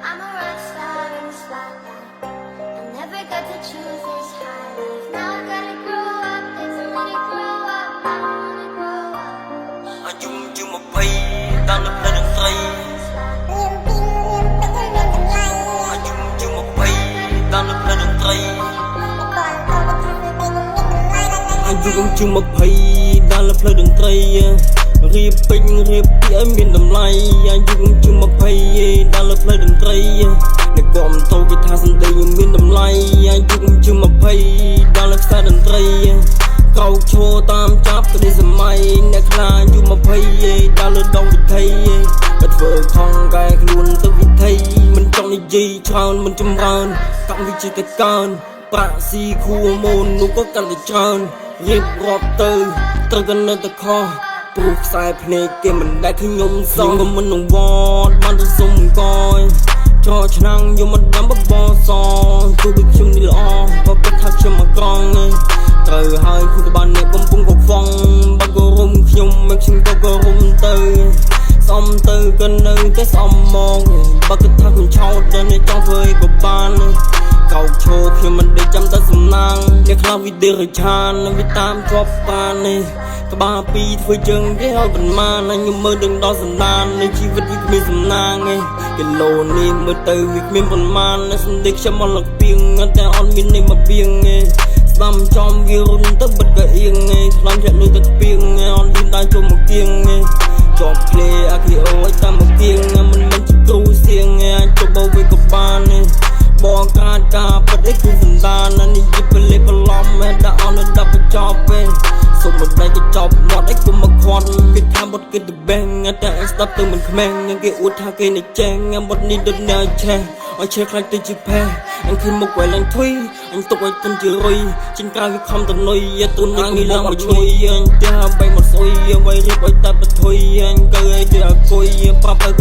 I'm a rock star in the spotlight. I never got to choose this high life. Now I gotta grow up, it's a really grow up. I wanna grow up. I you my pay, down the blood and flame. I you my pay, down the blood and flame. I you my pay, down the blood and flame. រៀបពេញរៀបពីឲ្យមានតម្លៃអាយុជុំ20ដល់លើផ្លូវតន្ត្រីអ្នកគាំទ្រគេថាសម្ដីមានតម្លៃអាយុជុំ20ដល់លើខ្សែតន្ត្រីកោកឈរតាមចាប់ក្តីសម័យអ្នកខ្លាអាយុ20ដល់លើដងវិថីបើធ្វើខំកែខ្លួនទៅវិថីមិនចង់និយាយច្រើនមិនចម្រើនកម្មវិជាតែកើនប្រាក់ស៊ីគួរម៉ូននោះក៏កាន់តែច្រើនរៀបរាប់ទៅត្រូវក៏នៅតែខុសព្រោះខ្សែភ្នែកគេមិនដែលឃើញខ្ញុំសងក៏មិននឹងវត្តបានទៅសុំកយចោឆ្នាំងយកមកដាំបបរសទូដូចខ្ញុំនេះល្អក៏គិតថាខ្ញុំមកក្រង់ត្រូវហើយគឺក៏បានអ្នកកំពុងកខ្វងបើក៏រុំខ្ញុំមកខ្ញុំក៏រុំទៅសំទៅក៏នៅតែសំមកបើគិតថាខ្ញុំឆោតដល់អ្នកចង់ធ្វើអីក៏បានកោកឈរខ្ញុំមិនដេកចាំតែសំណាងអ្នកខ្លះវិដេរឆានវាតាមជាប់បាននេះក្បាលពីធ្វើជើងគេឲ្យប៉ុន្មានខ្ញុំមើលដឹងដល់សន្តាននៃជីវិតវាគ្មានសំណាងគីឡូនេះមើលទៅវាគ្មានប៉ុន្មានសំដីខ្ញុំមកលឹកពីងតែអត់មាននេះមកពីងស្ដាំចំវារុនទៅបិទក៏អៀងខ្លាំងចាក់លុយទៅពីងអត់លឿនដែរចូលមកគៀងជាប់ភ្លេអាគីអូឲ្យតាមមកគៀងមិនជាគ្រូសៀងអាចទៅបោវាក៏បានបងកាតការពិតអីគឺសន្តាននេះយិបលេបឡំដាក់អត់ដល់បញ្ចប់សុំមិនដៃក៏ចប់មាត់អីគុំមកខាត់គេថាបត់គេទៅបែងតែអញស្ដាប់ទៅមិនខ្មេងគេអួតថាគេនេះចែងបត់នេះដូចណែឆេះឲ្យឆេះខ្លាចទៅជាផេះអញឃើញមុខវែងឡើងធុយអញទុកឲ្យទុនជារុយចិនក្រៅវាខំតនុយទុននេះឡើងមកឈ្ងុយអញផ្ទះបីមកស្អុយអ្វីរៀបឲ្យតែបធុយអញកើឲ្យទៅអគុយប្រាប់ទៅ